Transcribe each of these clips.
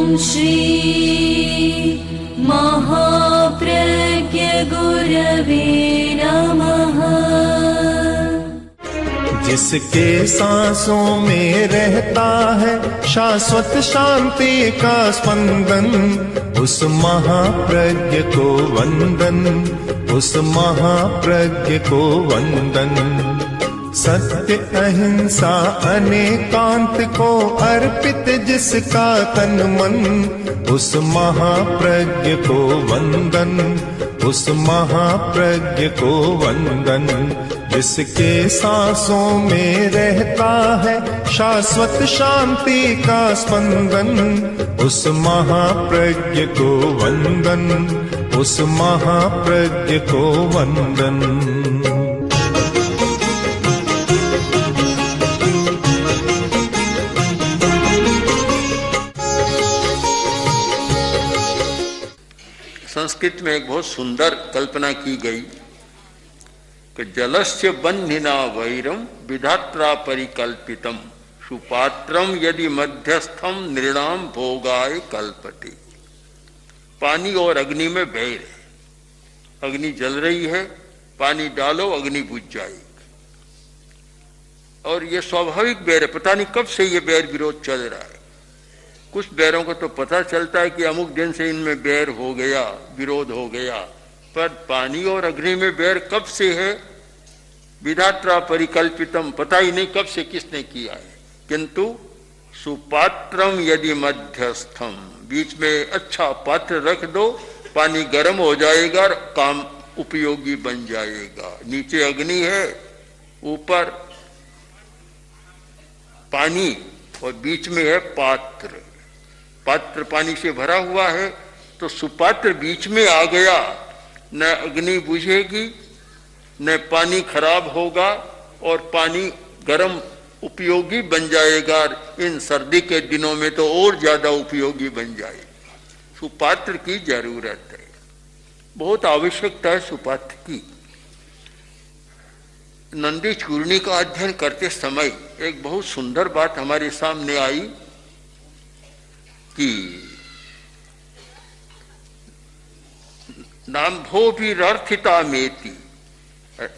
श्री महाप्रज्ञ गुरवे नमः। जिसके सांसों में रहता है शाश्वत शांति का स्पंदन, उस महाप्रज्ञ को वंदन, उस महाप्रज्ञ को वंदन। सत्य अहिंसा अनेकांत को अर्पित जिसका तन मन, उस महाप्रज्ञ को वंदन, उस महाप्रज्ञ को वंदन। जिसके सांसों में रहता है शाश्वत शांति का स्पंदन, उस महाप्रज्ञ को वंदन, उस महाप्रज्ञ को वंदन। संस्कृत में एक बहुत सुंदर कल्पना की गई कि जलस्य बन्धिना वैरम विधात्रा परिकल्पितम सुपात्रम यदि मध्यस्थम नृणाम भोगाय कल्पते। पानी और अग्नि में बैर है, अग्नि जल रही है, पानी डालो अग्नि बुझ जाएगी। और ये स्वाभाविक बैर है, पता नहीं कब से ये बैर विरोध चल रहा है। कुछ बैरों को तो पता चलता है कि अमुक दिन से इनमें बैर हो गया, विरोध हो गया, पर पानी और अग्नि में बैर कब से है? विधात्रा परिकल्पितम, पता ही नहीं कब से किसने किया है। किंतु सुपात्रम यदि मध्यस्थम, बीच में अच्छा पात्र रख दो, पानी गर्म हो जाएगा, काम उपयोगी बन जाएगा। नीचे अग्नि है, ऊपर पानी और बीच में है पात्र। पात्र पानी से भरा हुआ है, तो सुपात्र बीच में आ गया, न अग्नि बुझेगी न पानी खराब होगा और पानी गर्म उपयोगी बन जाएगा। इन सर्दी के दिनों में तो और ज्यादा उपयोगी बन जाएगा। सुपात्र की जरूरत है, बहुत आवश्यकता है सुपात्र की। नंदी चूर्णी का अध्ययन करते समय एक बहुत सुंदर बात हमारे सामने आई कि नाम्भो भी रर्थिता मेति,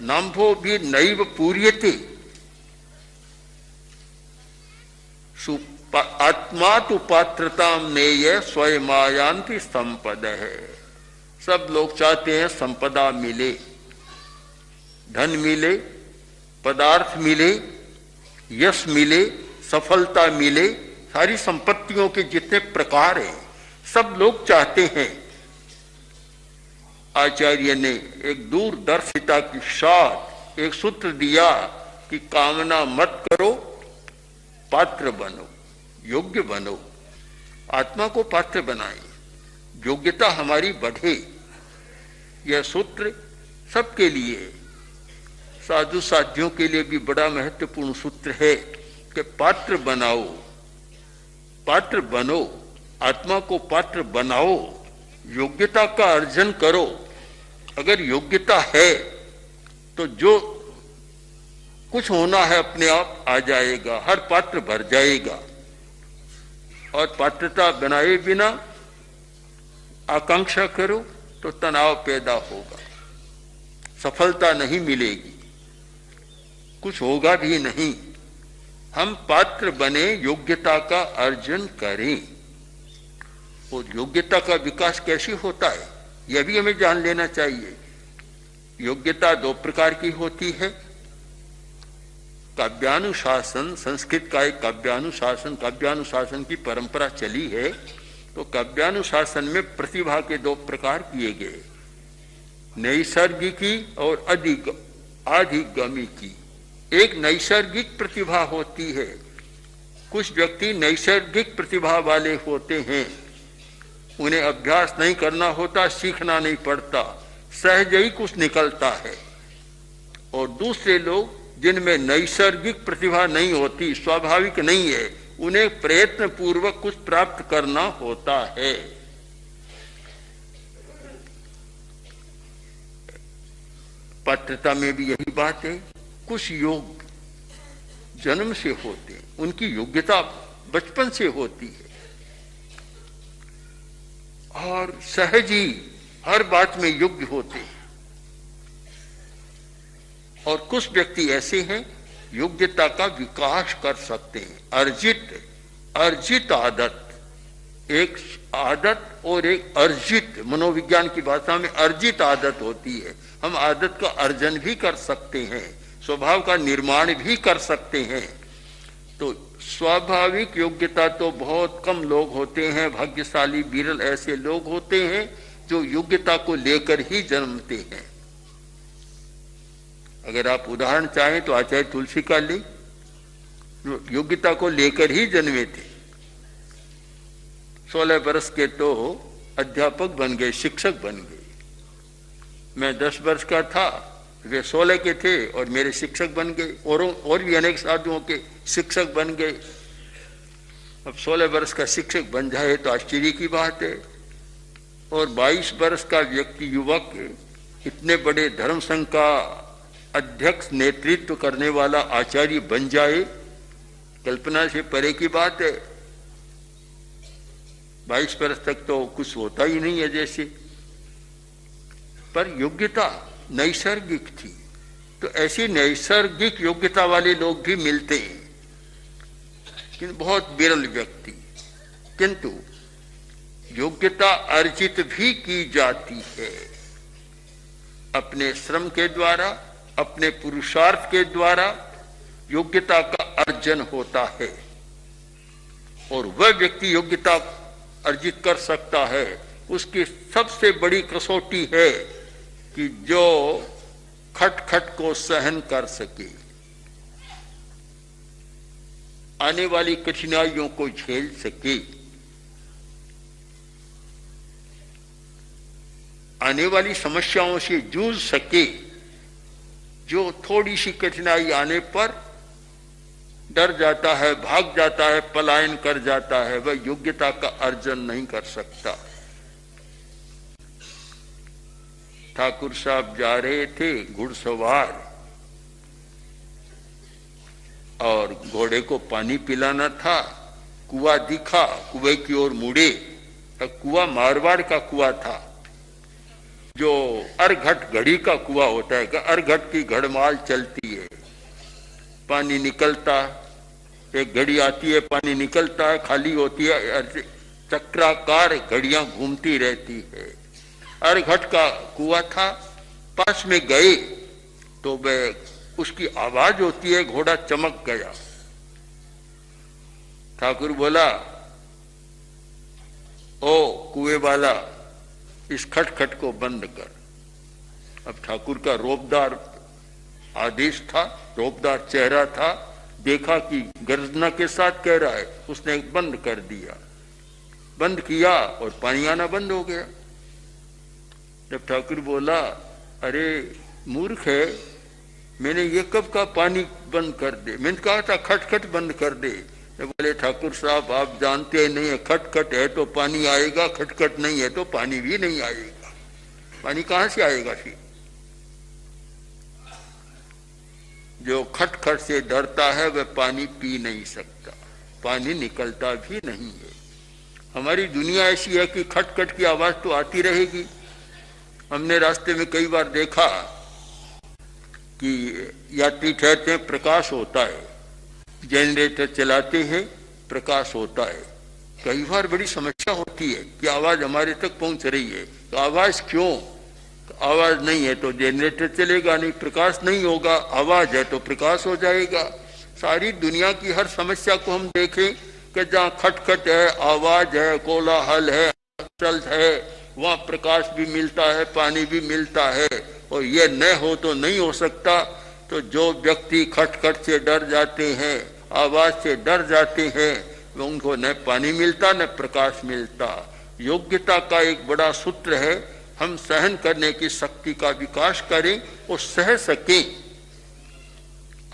नाम्भो भी नैव पूर्यते, आत्मा तो पात्रताम नेय स्वयमायांति संपद है। सब लोग चाहते हैं संपदा मिले, धन मिले, पदार्थ मिले, यश मिले, सफलता मिले, सारी संपत्तियों के जितने प्रकार हैं सब लोग चाहते हैं। आचार्य ने एक दूरदर्शिता के साथ एक सूत्र दिया कि कामना मत करो, पात्र बनो, योग्य बनो। आत्मा को पात्र बनाए, योग्यता हमारी बढ़े। यह सूत्र सबके लिए, साधु साधियों के लिए भी बड़ा महत्वपूर्ण सूत्र है कि पात्र बनाओ, पात्र बनो, आत्मा को पात्र बनाओ, योग्यता का अर्जन करो। अगर योग्यता है तो जो कुछ होना है अपने आप आ जाएगा, हर पात्र भर जाएगा। और पात्रता बनाए बिना आकांक्षा करो तो तनाव पैदा होगा, सफलता नहीं मिलेगी, कुछ होगा भी नहीं। हम पात्र बने, योग्यता का अर्जन करें। और योग्यता का विकास कैसे होता है यह भी हमें जान लेना चाहिए। योग्यता दो प्रकार की होती है। काव्यानुशासन, संस्कृत का एक काव्यानुशासन की परंपरा चली है। तो काव्यानुशासन में प्रतिभा के दो प्रकार किए गए, नैसर्गिकी और आधिगमिकी। एक नैसर्गिक प्रतिभा होती है, कुछ व्यक्ति नैसर्गिक प्रतिभा वाले होते हैं, उन्हें अभ्यास नहीं करना होता, सीखना नहीं पड़ता, सहज ही कुछ निकलता है। और दूसरे लोग जिनमें नैसर्गिक प्रतिभा नहीं होती, स्वाभाविक नहीं है, उन्हें प्रयत्न पूर्वक कुछ प्राप्त करना होता है। पात्रता में भी यही बात है। कुछ योग जन्म से होते हैं, उनकी योग्यता बचपन से होती है। और सहज ही हर बात में योग्य होते हैं। और कुछ व्यक्ति ऐसे हैं योग्यता का विकास कर सकते हैं। अर्जित आदत, एक आदत और एक अर्जित, मनोविज्ञान की भाषा में अर्जित आदत होती है। हम आदत का अर्जन भी कर सकते हैं, स्वभाव का निर्माण भी कर सकते हैं। तो स्वाभाविक योग्यता तो बहुत कम लोग होते हैं, भाग्यशाली विरल ऐसे लोग होते हैं जो योग्यता को लेकर ही जन्मते हैं। अगर आप उदाहरण चाहें तो आचार्य तुलसी का ले, योग्यता को लेकर ही जन्मे थे। 16 वर्ष के तो अध्यापक बन गए, शिक्षक बन गए। मैं 10 वर्ष का था, वे 16 के थे और मेरे शिक्षक बन गए, और भी अनेक साधुओं के शिक्षक बन गए। अब 16 वर्ष का शिक्षक बन जाए तो आश्चर्य की बात है। और 22 वर्ष का व्यक्ति, युवक, इतने बड़े धर्म संघ का अध्यक्ष, नेतृत्व करने वाला आचार्य बन जाए, कल्पना से परे की बात है। 22 वर्ष तक तो कुछ होता ही नहीं है जैसे। पर योग्यता नैसर्गिक थी। तो ऐसी नैसर्गिक योग्यता वाले लोग भी मिलते हैं, किंतु बहुत विरल व्यक्ति। किंतु योग्यता अर्जित भी की जाती है, अपने श्रम के द्वारा, अपने पुरुषार्थ के द्वारा योग्यता का अर्जन होता है। और वह व्यक्ति योग्यता अर्जित कर सकता है, उसकी सबसे बड़ी कसौटी है कि जो खटखट को सहन कर सके, आने वाली कठिनाइयों को झेल सके, आने वाली समस्याओं से जूझ सके। जो थोड़ी सी कठिनाई आने पर डर जाता है, भाग जाता है, पलायन कर जाता है, वह योग्यता का अर्जन नहीं कर सकता। ठाकुर साहब जा रहे थे घुड़सवार, और घोड़े को पानी पिलाना था। कुआं दिखा, कुएं की ओर मुड़े। कुआं मारवाड़ का कुआं था, जो अरघट घड़ी का कुआं होता है। अरघट की घड़माल चलती है, पानी निकलता, एक घड़ी आती है, पानी निकलता है, खाली होती है, चक्राकार घड़ियां घूमती रहती है। अरघट का कुआं था, पास में गए तो वह उसकी आवाज होती है, घोड़ा चमक गया। ठाकुर बोला, ओ कुएं वाला, इस खटखट को बंद कर। अब ठाकुर का रौबदार आदेश था, रौबदार चेहरा था, देखा कि गर्जना के साथ कह रहा है, उसने बंद कर दिया। बंद किया और पानी आना बंद हो गया। जब ठाकुर बोला, अरे मूर्ख है, मैंने ये कब कहा पानी बंद कर दे, मैंने कहा था खटखट बंद कर दे। तो बोले, ठाकुर साहब आप जानते नहीं है, खटखट है तो पानी आएगा, खटखट नहीं है तो पानी भी नहीं आएगा। पानी कहां से आएगा फिर? जो खटखट से डरता है वह पानी पी नहीं सकता, पानी निकलता भी नहीं है। हमारी दुनिया ऐसी है कि खटखट की आवाज तो आती रहेगी। हमने रास्ते में कई बार देखा कि यात्री ठहरते हैं, प्रकाश होता है, जनरेटर चलाते हैं, प्रकाश होता है। कई बार बड़ी समस्या होती है कि आवाज हमारे तक पहुंच रही है, तो आवाज क्यों? आवाज नहीं है तो जनरेटर चलेगा नहीं, प्रकाश नहीं होगा, आवाज है तो प्रकाश हो जाएगा। सारी दुनिया की हर समस्या को हम देखें कि जहाँ खटखट है, आवाज है, कोलाहल है, हलचल है, वहाँ प्रकाश भी मिलता है, पानी भी मिलता है। और ये न हो तो नहीं हो सकता। तो जो व्यक्ति खटखट से डर जाते हैं, आवाज से डर जाते हैं, उनको न पानी मिलता न प्रकाश मिलता। योग्यता का एक बड़ा सूत्र है, हम सहन करने की शक्ति का विकास करें और सह सकें।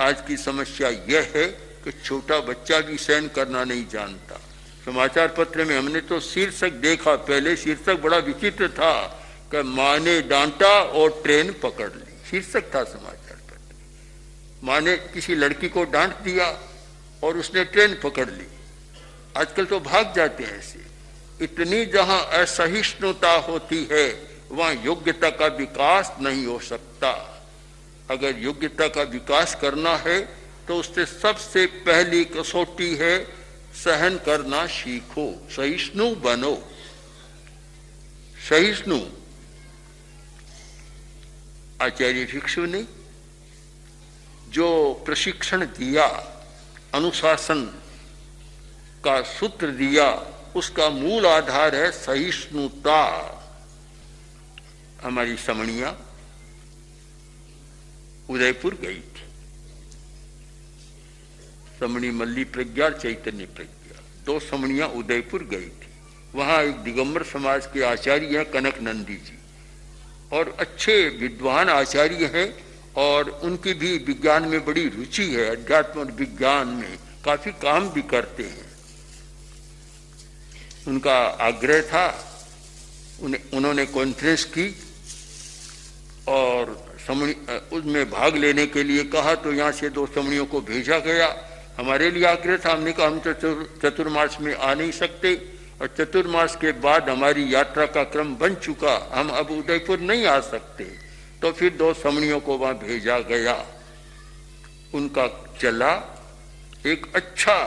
आज की समस्या यह है कि छोटा बच्चा भी सहन करना नहीं जानता। समाचार पत्र में हमने तो शीर्षक देखा, पहले शीर्षक बड़ा विचित्र था कि माँ ने डांटा और ट्रेन पकड़ ली, शीर्षक था समाचार पत्र। माँ ने किसी लड़की को डांट दिया और उसने ट्रेन पकड़ ली। आजकल तो भाग जाते हैं ऐसे। इतनी जहां असहिष्णुता होती है वहां योग्यता का विकास नहीं हो सकता। अगर योग्यता का विकास करना है तो उससे सबसे पहली कसौटी है सहन करना सीखो, सहिष्णु बनो। सहिष्णु आचार्य भिक्षु ने जो प्रशिक्षण दिया, अनुशासन का सूत्र दिया, उसका मूल आधार है सहिष्णुता। हमारी समणिया उदयपुर गई थी, समणी मल्ली प्रज्ञा और चैतन्य प्रज्ञा, दो समणियां उदयपुर गई थी। वहां एक दिगंबर समाज के आचार्य हैं कनक नंदी जी, और अच्छे विद्वान आचार्य हैं, और उनकी भी विज्ञान में बड़ी रुचि है, अध्यात्म और विज्ञान में काफी काम भी करते हैं। उनका आग्रह था, उन्होंने कॉन्फ्रेंस की और उसमें भाग लेने के लिए कहा, तो यहाँ से दो समणियों को भेजा गया। हमारे लिए आग्रह था, हमने कहा हम तो चतुर्मास में आ नहीं सकते, और चतुर्मास के बाद हमारी यात्रा का क्रम बन चुका, हम अब उदयपुर नहीं आ सकते। तो फिर दो समणियों को वहां भेजा गया। उनका चला, एक अच्छा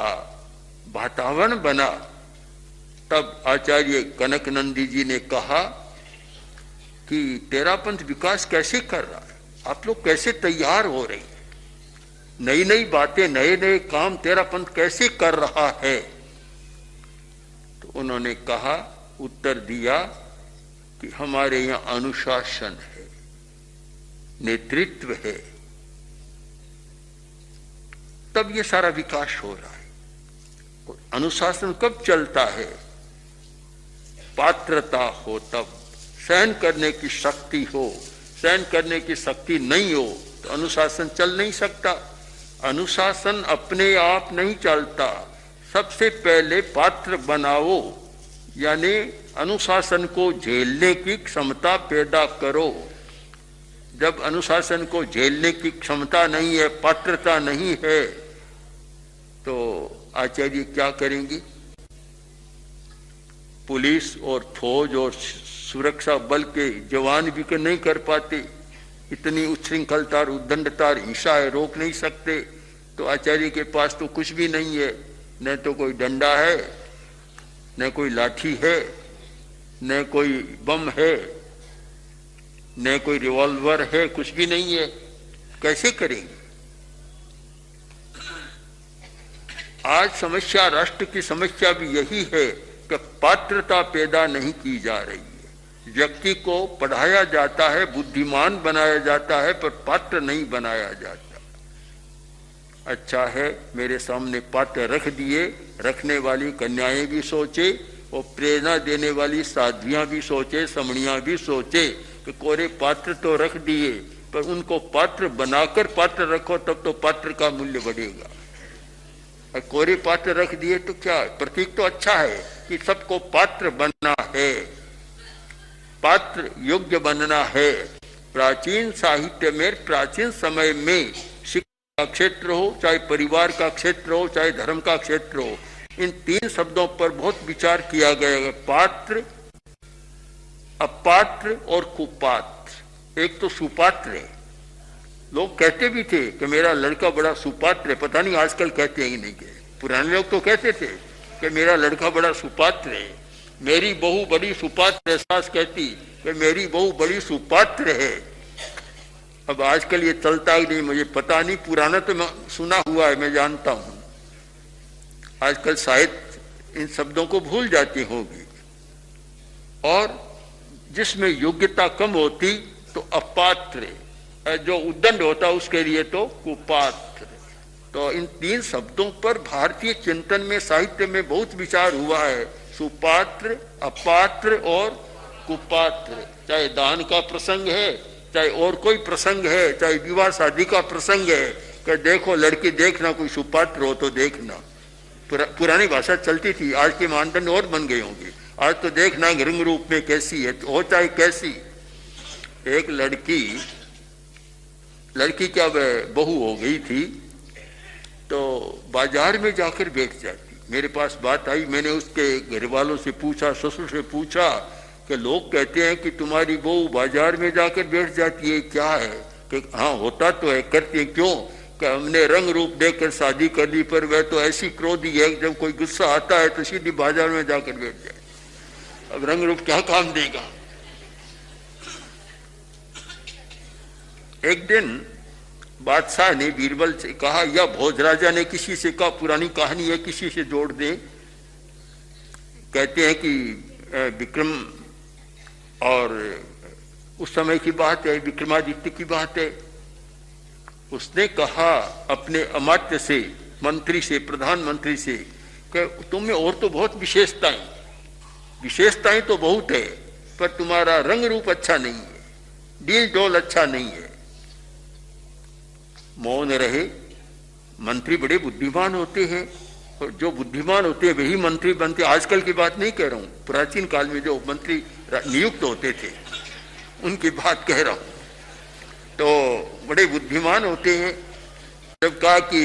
वातावरण बना। तब आचार्य कनक नंदी जी ने कहा कि तेरा पंथ विकास कैसे कर रहा है, आप लोग कैसे तैयार हो रहे हैं, नई नई बातें, नए नए काम तेरा पंथ कैसे कर रहा है। तो उन्होंने कहा, उत्तर दिया कि हमारे यहाँ अनुशासन है, नेतृत्व है, तब ये सारा विकास हो रहा है। अनुशासन कब चलता है? पात्रता हो तब, सहन करने की शक्ति हो। सहन करने की शक्ति नहीं हो तो अनुशासन चल नहीं सकता। अनुशासन अपने आप नहीं चलता, सबसे पहले पात्र बनाओ, यानी अनुशासन को झेलने की क्षमता पैदा करो। जब अनुशासन को झेलने की क्षमता नहीं है, पात्रता नहीं है, तो आचार्य क्या करेंगे? पुलिस और फौज और सुरक्षा बल के जवान भी नहीं कर पाते, इतनी उच्छृंखलता और उद्दंडता और हिंसा है, रोक नहीं सकते। तो आचार्य के पास तो कुछ भी नहीं है, न तो कोई डंडा है, न कोई लाठी है, न कोई बम है, न कोई रिवॉल्वर है, कुछ भी नहीं है। कैसे करेंगे? आज समस्या, राष्ट्र की समस्या भी यही है कि पात्रता पैदा नहीं की जा रही है। व्यक्ति को पढ़ाया जाता है, बुद्धिमान बनाया जाता है, पर पात्र नहीं बनाया जाता। अच्छा है, मेरे सामने पात्र रख दिए, रखने वाली कन्याएं भी सोचे और प्रेरणा देने वाली साध्वियां भी सोचे, समणियां भी सोचे कि कोरे पात्र तो रख दिए, पर उनको पात्र बनाकर पात्र रखो, तब तो पात्र का मूल्य बढ़ेगा। और कोरे पात्र रख दिए तो क्या, प्रतीक तो अच्छा है कि सबको पात्र बनना है, पात्र योग्य बनना है। प्राचीन साहित्य में, प्राचीन समय में शिक्षा का क्षेत्र हो, चाहे परिवार का क्षेत्र हो, चाहे धर्म का क्षेत्र हो, इन तीन शब्दों पर बहुत विचार किया गया है। पात्र, अपात्र और कुपात्र। एक तो सुपात्र है, लोग कहते भी थे कि मेरा लड़का बड़ा सुपात्र है, पता नहीं आजकल कहते हैं कि नहीं कहते। पुराने लोग तो कहते थे कि मेरा लड़का बड़ा सुपात्र है, मेरी बहू बड़ी सुपात्र है, सास कहती कि मेरी बहू बड़ी सुपात्र है। अब आजकल ये चलता ही नहीं, मुझे पता नहीं, पुराना तो मैं सुना हुआ है, मैं जानता हूं। आजकल शायद इन शब्दों को भूल जाती होगी। और जिसमें योग्यता कम होती तो अपात्र, जो उद्दंड होता उसके लिए तो कुपात्र। तो इन तीन शब्दों पर भारतीय चिंतन में, साहित्य में बहुत विचार हुआ है। सुपात्र, अपात्र और कुपात्र। चाहे दान का प्रसंग है, चाहे और कोई प्रसंग है, चाहे विवाह शादी का प्रसंग है, कि देखो लड़की देखना, कोई सुपात्र हो तो देखना। पुरानी भाषा चलती थी, आज के मानदंड और बन गए होंगे। आज तो देखना रंग रूप में कैसी है, तो हो चाहे कैसी। एक लड़की क्या बहू हो गई थी, तो बाजार में जाकर बैठ जाती, मेरे पास बात आई, मैंने उसके घर वालों से पूछा, ससुर से पूछा कि लोग कहते हैं कि तुम्हारी बहू बाजार में जाकर बैठ जाती है, क्या है? कि हाँ होता तो है, करती है। क्यों? कि हमने रंग रूप देकर शादी कर ली, पर वह तो ऐसी क्रोधी है जब कोई गुस्सा आता है तो सीधी बाजार में जाकर बैठ जाए। अब रंग रूप क्या काम देगा? एक दिन बादशाह ने बीरबल से कहा, या भोजराजा ने किसी से कहा, पुरानी कहानी है, किसी से जोड़ दें। कहते हैं कि विक्रम, और उस समय की बात है, विक्रमादित्य की बात है, उसने कहा अपने अमात्य से, मंत्री से, प्रधानमंत्री से कि तुम में और तो बहुत विशेषताएं तो बहुत है, पर तुम्हारा रंग रूप अच्छा नहीं है, डील डोल अच्छा नहीं है। मौन रहे। मंत्री बड़े बुद्धिमान होते हैं, और जो बुद्धिमान होते हैं वही मंत्री बनते। आजकल की बात नहीं कह रहा हूं, प्राचीन काल में जो मंत्री नियुक्त होते थे उनकी बात कह रहा हूं। तो बड़े बुद्धिमान होते हैं। जब कहा कि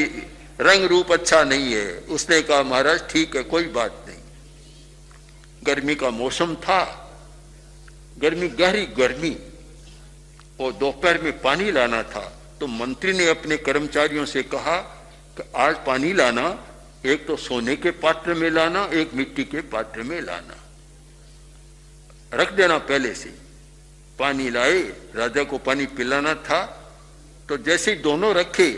रंग रूप अच्छा नहीं है, उसने कहा महाराज ठीक है, कोई बात नहीं। गर्मी का मौसम था, गहरी गर्मी, और दोपहर में पानी लाना था। तो मंत्री ने अपने कर्मचारियों से कहा कि आज पानी लाना, एक तो सोने के पात्र में लाना, एक मिट्टी के पात्र में लाना, रख देना पहले से। पानी लाए, राजा को पानी पिलाना था। तो जैसे ही दोनों रखे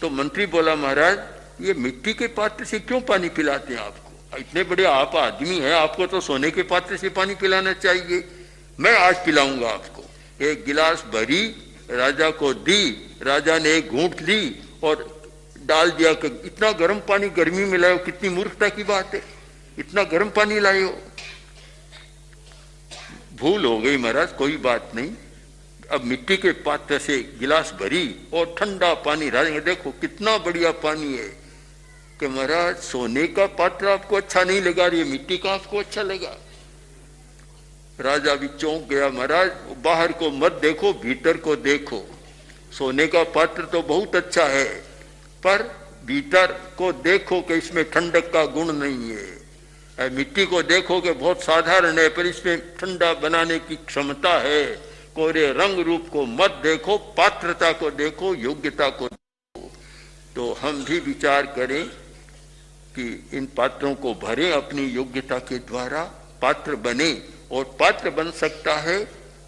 तो मंत्री बोला, महाराज ये मिट्टी के पात्र से क्यों पानी पिलाते हैं आपको? इतने बड़े आप आदमी हैं, आपको तो सोने के पात्र से पानी पिलाना चाहिए। मैं आज पिलाऊंगा आपको। एक गिलास भरी, राजा को दी। राजा ने एक घूंट ली और डाल दिया कि इतना गर्म पानी गर्मी में लाए हो, कितनी मूर्खता की बात है, इतना गर्म पानी लाए हो। भूल हो गई महाराज, कोई बात नहीं। अब मिट्टी के पात्र से गिलास भरी और ठंडा पानी। राजा ने देखो कितना बढ़िया पानी है। कि महाराज सोने का पात्र आपको अच्छा नहीं लगा, ये मिट्टी का आपको अच्छा लगा। राजा भी चौंक गया, महाराज बाहर को मत देखो, भीतर को देखो। सोने का पात्र तो बहुत अच्छा है, पर भीतर को देखो कि इसमें ठंडक का गुण नहीं है। मिट्टी को देखो कि बहुत साधारण है, पर इसमें ठंडा बनाने की क्षमता है। कोरे रंग रूप को मत देखो, पात्रता को देखो, योग्यता को देखो। तो हम भी विचार करें कि इन पात्रों को भरें अपनी योग्यता के द्वारा, पात्र बने। और पात्र बन सकता है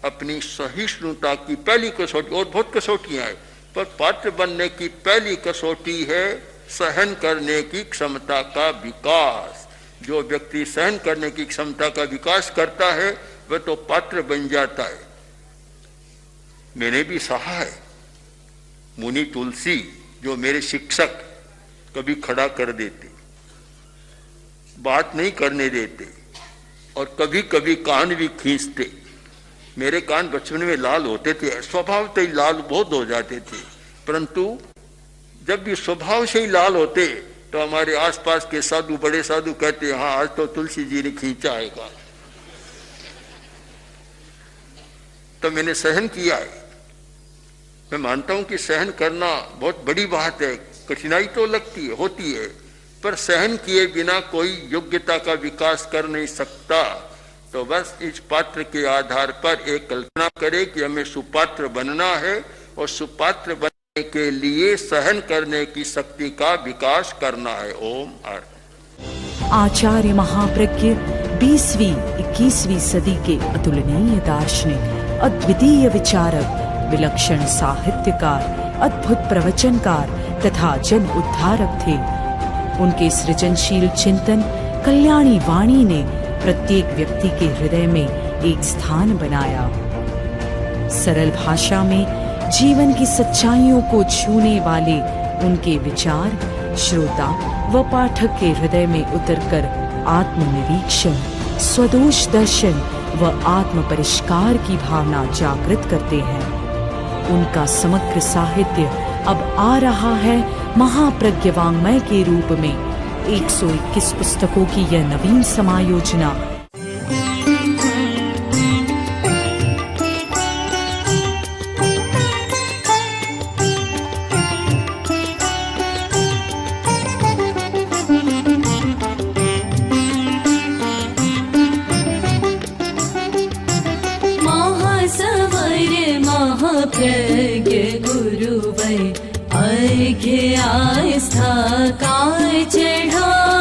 अपनी सहिष्णुता की पहली कसौटी। और बहुत कसौटियां हैं, पर पात्र बनने की पहली कसौटी है सहन करने की क्षमता का विकास। जो व्यक्ति सहन करने की क्षमता का विकास करता है वह तो पात्र बन जाता है। मैंने भी सहा है, मुनि तुलसी जो मेरे शिक्षक कभी खड़ा कर देते, बात नहीं करने देते, और कभी कभी कान भी खींचते। मेरे कान बचपन में लाल होते थे, स्वभाव से ही लाल बहुत हो जाते थे, परंतु जब भी स्वभाव से ही लाल होते तो हमारे आसपास के साधु, बड़े साधु कहते हाँ आज तो तुलसी जी ने खींचा आएगा। तो मैंने सहन किया है। मैं मानता हूं कि सहन करना बहुत बड़ी बात है, कठिनाई तो लगती है, होती है, पर सहन किए बिना कोई योग्यता का विकास कर नहीं सकता। तो बस इस पात्र के आधार पर एक कल्पना करें कि हमें सुपात्र बनना है, और सुपात्र बनने के लिए सहन करने की शक्ति का विकास करना है। ओम अर्थ। आचार्य महाप्रज्ञ 20वीं 21वीं सदी के अतुलनीय दार्शनिक, अद्वितीय विचारक, विलक्षण साहित्यकार, अद्भुत प्रवचनकार तथा जन उद्धारक थे। उनके सृजनशील चिंतन कल्याणी वाणी ने प्रत्येक व्यक्ति के हृदय में एक स्थान बनाया। सरल भाषा में जीवन की सच्चाइयों को छूने वाले उनके विचार श्रोता व पाठक के हृदय में उतरकर आत्मनिरीक्षण, स्वदोष दर्शन व आत्म परिष्कार की भावना जागृत करते हैं। उनका समग्र साहित्य अब आ रहा है महाप्रज्ञ वाङ्मय के रूप में। 121 पुस्तकों की यह नवीन समायोजना महाप्रज्ञ गुरुवै अर्घ्य आस्था काय चढ़ा